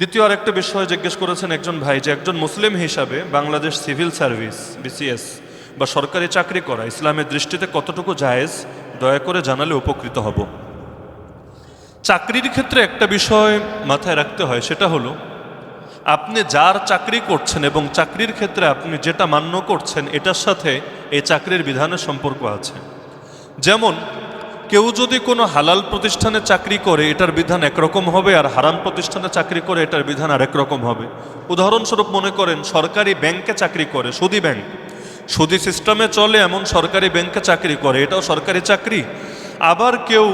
দ্বিতীয় আরেকটা বিষয় জিজ্ঞেস করেছেন একজন ভাই যে একজন মুসলিম হিসাবে বাংলাদেশ সিভিল সার্ভিস বিসিএস বা সরকারি চাকরি করা ইসলামের দৃষ্টিতে কতটুকু জায়েজ, দয়া করে জানালে উপকৃত হব। চাকরির ক্ষেত্রে একটা বিষয় মাথায় রাখতে হয়, সেটা হলো আপনি যার চাকরি করছেন এবং চাকরির ক্ষেত্রে আপনি যেটা মান্য করছেন এটার সাথে এই চাকরির বিধানের সম্পর্ক আছে। যেমন কেউ যদি কোনো হালাল প্রতিষ্ঠানে চাকরি করে এটার বিধান একরকম হবে, আর হারাম প্রতিষ্ঠানে চাকরি করে এটার বিধান আরেক রকম হবে। উদাহরণস্বরূপ মনে করেন সরকারি ব্যাংকে চাকরি করে, সুদী ব্যাংক, সুদী সিস্টেমে চলে এমন সরকারি ব্যাংকে চাকরি করে, এটাও সরকারি চাকরি। আবার কেউ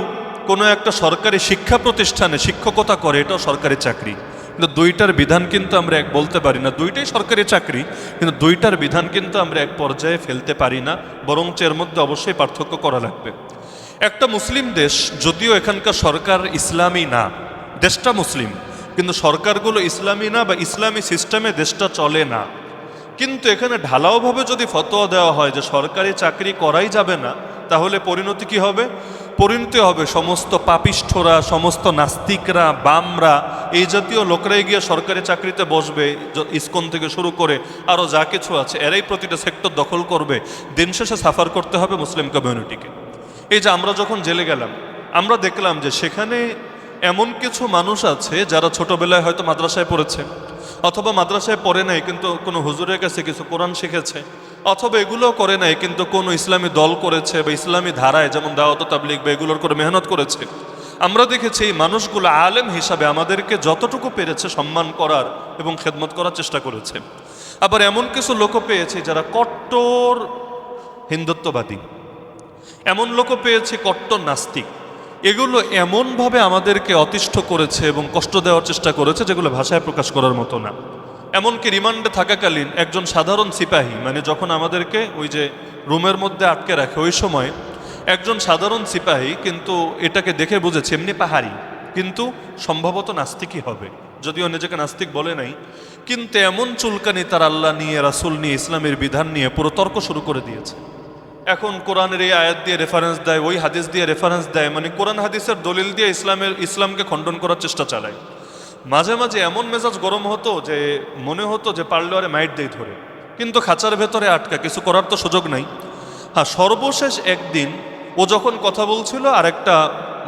কোনো একটা সরকারি শিক্ষা প্রতিষ্ঠানে শিক্ষকতা করে, এটাও সরকারি চাকরি। কিন্তু দুইটার বিধান কিন্তু আমরা এক বলতে পারি না। দুইটাই সরকারি চাকরি, কিন্তু দুইটার বিধান কিন্তু আমরা এক পর্যায়ে ফেলতে পারি না, বরং এর মধ্যে অবশ্যই পার্থক্য করা লাগবে। একটা মুসলিম দেশ, যদিও এখানকার সরকার ইসলামী না, দেশটা মুসলিম কিন্তু সরকারগুলো ইসলামী না বা ইসলামী সিস্টেমে দেশটা চলে না, কিন্তু এখানে ঢালাওভাবে যদি ফতোয়া দেওয়া হয় যে সরকারি চাকরি করাই যাবে না, তাহলে পরিণতি কি হবে? পরিণতি হবে সমস্ত পাপিষ্ঠরা, সমস্ত নাস্তিকরা, বামরা, এই জাতীয় লোকরাই গিয়ে সরকারি চাকরিতে বসবে। ইসকন থেকে শুরু করে আরও যা কিছু আছে, এরাই প্রতিটা সেক্টর দখল করবে। দিন শেষে সাফার করতে হবে মুসলিম কমিউনিটিকে। এই যে আমরা যখন জেলে গেলাম, আমরা দেখলাম যে সেখানে এমন কিছু মানুষ আছে যারা ছোটবেলায় হয়তো মাদ্রাসায় পড়েছে, অথবা মাদ্রাসায় পড়ে নাই কিন্তু কোনো হুজুরের কাছে কিছু কোরআন শিখেছে, অথবা এগুলোও করে নাই কিন্তু কোনো ইসলামী দল করেছে বা ইসলামী ধারায় যেমন দাওয়াত তাবলীগ বা এগুলোর করে মেহনত করেছে। আমরা দেখেছি এই মানুষগুলো আলেম হিসাবে আমাদেরকে যতটুকু পেরেছে সম্মান করার এবং খেদমত করার চেষ্টা করেছে। আবার এমন কিছু লোকও পেয়েছি যারা কট্টর হিন্দুত্ববাদী, এমন লোকও পেয়েছি কট্টর নাস্তিক। এগুলো এমনভাবে আমাদেরকে অতিষ্ঠ করেছে এবং কষ্ট দেওয়ার চেষ্টা করেছে যেগুলো ভাষায় প্রকাশ করার মতো না। এমনকি রিমান্ডে থাকাকালীন একজন সাধারণ সিপাহী, মানে যখন আমাদেরকে ওই যে রুমের মধ্যে আটকে রাখে ওই সময় একজন সাধারণ সিপাহী কিন্তু এটাকে দেখে বুঝেছে এমনি পাহাড়ি, কিন্তু সম্ভবত নাস্তিকই হবে, যদিও নিজেকে নাস্তিক বলে নাই, কিন্তু এমন চুলকানি তার আল্লাহ নিয়ে, রাসূল নিয়ে, ইসলামের বিধান নিয়ে পুরো তর্ক শুরু করে দিয়েছে। এখন কোরআনের এই আয়াত দিয়ে রেফারেন্স দেয়, ওই হাদিস দিয়ে রেফারেন্স দেয়, মানে কোরআন হাদিসের দলিল দিয়ে ইসলামকে খণ্ডন করার চেষ্টা চালায়। মাঝে মাঝে এমন মেজাজ গরম হতো যে মনে হতো যে পারলে আরে মাইট দেই ধরে, কিন্তু খাঁচার ভেতরে আটকা, কিছু করার তো সুযোগ নাই। হ্যাঁ, সর্বশেষ একদিন ও যখন কথা বলছিল আর একটা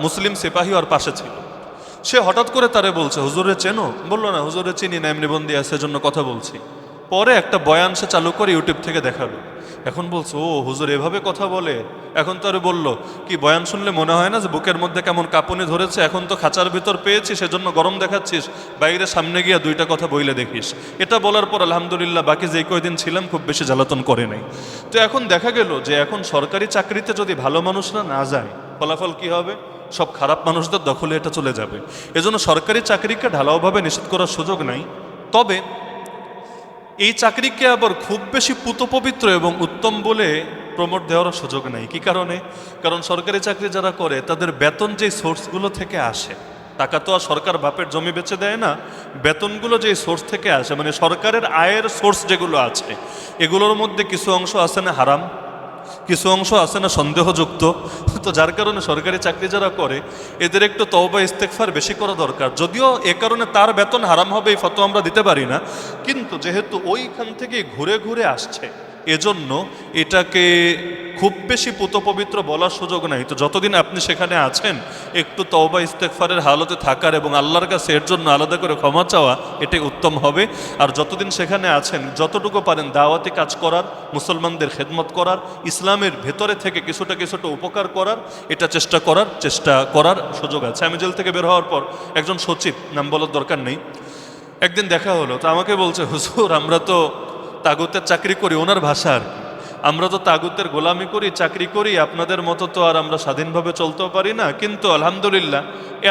মুসলিম সিপাহী ওর পাশে ছিল, সে হঠাৎ করে তারে বলছে, হুজুরে চেনো? বললো না, হুজুরে চিনি না, এমনি বন্দি আছে জন্য কথা বলছি। পরে একটা বয়ান সে চালু করে ইউটিউব থেকে দেখালো। এখন বলছে, ও হুজুর এভাবে কথা বলে? এখন তারে বলল, কি বয়ান শুনলে মনে হয় না যে বুকের মধ্যে কেমন কাঁপুনি ধরেছে? এখন তো খাঁচার ভিতর পেয়েছি সেজন্য গরম দেখাচ্ছিস, বাইরে সামনে গিয়ে দুইটা কথা বইলে দেখিস। এটা বলার পর আলহামদুলিল্লাহ বাকি যেই কয়দিন ছিলাম খুব বেশি জ্বালাতন করে নাই। তো এখন দেখা গেল যে এখন সরকারি চাকরিতে যদি ভালো মানুষরা না যায়, ফলাফল কি হবে? সব খারাপ মানুষদের দখলে এটা চলে যাবে। এজন্য সরকারি চাকরিকে ঢালাওভাবে নিষেধ করার সুযোগ নাই। তবে এই চাকরিকে আবার খুব বেশি পুতপবিত্র এবং উত্তম বলে প্রমোট দেওয়ার সুযোগ নাই। কি কারণে? কারণ সরকারি চাকরি যারা করে তাদের বেতন যেই সোর্সগুলো থেকে আসে, টাকা তো আর সরকার বাপের জমি বেচে দেয় না, বেতনগুলো যেই সোর্স থেকে আসে, মানে সরকারের আয়ের সোর্স যেগুলো আছে, এগুলোর মধ্যে কিছু অংশ আছে না হারাম, কিছু অংশ আছে না সন্দেহযুক্ত। তো যার কারণে সরকারি চাকরি যারা করে এদের একটু তওবা ইস্তেগফার বেশি করা দরকার। যদিও এ কারণে তার বেতন হারাম হবে এই ফতোয়া আমরা দিতে পারি না, কিন্তু যেহেতু ওইখান থেকে ঘুরে ঘুরে আসছে এজন্য এটাকে খুব বেশি পুতপবিত্র বলার সুযোগ নাই। তো যতদিন আপনি সেখানে আছেন একটু তওবা ইস্তেগফারের হালতে থাকার এবং আল্লাহর কাছে এর জন্য আলাদা করে ক্ষমা চাওয়া, এটাই উত্তম হবে। আর যতদিন সেখানে আছেন যতটুকু পারেন দাওয়াতি কাজ করার, মুসলমানদের খেদমত করার, ইসলামের ভেতরে থেকে কিছুটা কিছুটা উপকার করার, এটা চেষ্টা করার সুযোগ আছে। আমি জেল থেকে বের হওয়ার পর একজন সচিব, নাম বলার দরকার নেই, একদিন দেখা হলো। তো আমাকে বলছে, হুজুর আমরা তো তাগুতের চাকরি করি, ওনার ভাষা আর কি, আমরা তো তাগুতের গোলামি করি, চাকরি করি, আপনাদের মতো তো আর আমরা স্বাধীনভাবে চলতেও পারি না, কিন্তু আলহামদুলিল্লাহ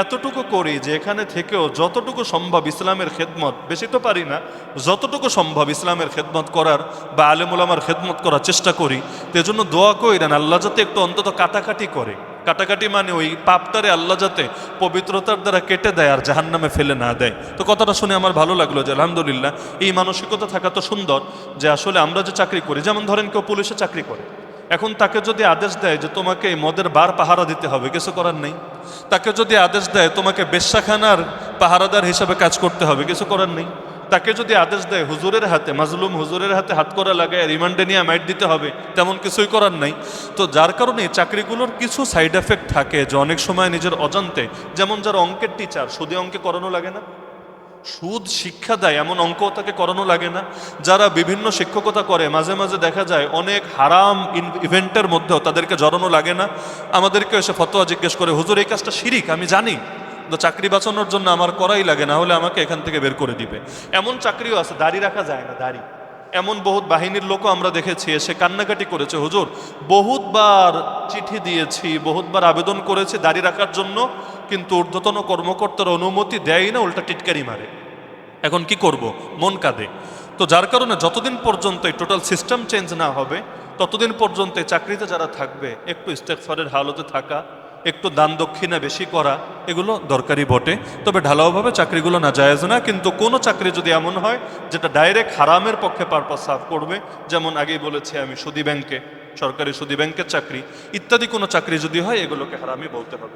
এতটুকু করি যে এখানে থেকেও যতটুকু সম্ভব ইসলামের খেদমত, বেশি তো পারি না, যতটুকু সম্ভব ইসলামের খেদমত করার বা আলেম ওলামার খেদমত করার চেষ্টা করি। তো এজন্য দোয়া কইরেন আল্লাহ যাতে একটু অন্তত কাটাকাটি করে। কাটাকাটি মানে ওই পাপটারে আল্লাহ যাতে পবিত্রতার দ্বারা কেটে দেয় আর জাহান্নামে ফেলে না দেয়। তো কথাটা শুনে আমার ভালো লাগলো যে আলহামদুলিল্লাহ এই মানসিকতা থাকা তো সুন্দর, যে আসলে আমরা যে চাকরি করি, যেমন ধরেন কেউ পুলিশে চাকরি করে, এখন তাকে যদি আদেশ দেয় যে তোমাকে এই মদের বার পাহারা দিতে হবে, কিছু করার নেই। তাকে যদি আদেশ দেয় তোমাকে বেশ্যাখানার পাহারাদার হিসাবে কাজ করতে হবে, কিছু করার নেই। তাকে যদি আদেশ দেয় হুজুরের হাতে, মাজলুম হুজুরের হাতে হাত করা লাগায় রিমান্ডে নিয়ে মাইট দিতে হবে, তেমন কিছুই করার নাই। তো যার কারণে চাকরিগুলোর কিছু সাইড এফেক্ট থাকে যে অনেক সময় নিজের অজান্তে, যেমন যারা অঙ্কের টিচার, সুদে অঙ্কে করানো লাগে না, সুদ শিক্ষা দেয় এমন অঙ্কও তাকে করানো লাগে না। যারা বিভিন্ন শিক্ষকতা করে মাঝে মাঝে দেখা যায় অনেক হারাম ইভেন্টের মধ্যেও তাদেরকে জড়ানো লাগে না। আমাদেরকে এসে ফতোয়া জিজ্ঞেস করে, হুজুর এই কাজটা শিরিক, আমি জানি, তো চাকরি বাঁচানোর জন্য আমার করাই লাগে, না হলে আমাকে এখান থেকে বের করে দিবে। এমন চাকরিও আছে, দাড়ি রাখা যায় না, দাড়ি। এমন বহুত বাহিনীর লোকও আমরা দেখেছি এসে কান্নাকাটি করেছে, হুজুর বহুতবার চিঠি দিয়েছি, বহুতবার আবেদন করেছি দাড়ি রাখার জন্য, কিন্তু ঊর্ধ্বতন কর্মকর্তার অনুমতি দেয় না, উল্টা টিটকারি মারে। এখন কি করব, মন কাঁদে। তো যার কারণে যতদিন পর্যন্ত এই টোটাল সিস্টেম চেঞ্জ না হবে, ততদিন পর্যন্ত এই চাকরিতে যারা থাকবে একটু ইস্তেগফারের হালতে থাকা, একটু দান দক্ষিণা বেশি করা, এগুলো দরকারি বটে। তবে ঢালাওভাবে চাকরিগুলো না জায়েজ না। কিন্তু কোনো চাকরি যদি এমন হয় যেটা ডাইরেক্ট হারামের পক্ষে পারপাস সার্ভ করবে, যেমন আগেই বলেছি আমি সুদী ব্যাংকে, সরকারি সুদী ব্যাংকের চাকরি ইত্যাদি কোনো চাকরি যদি হয়, এগুলোকে হারামই বলতে হবে।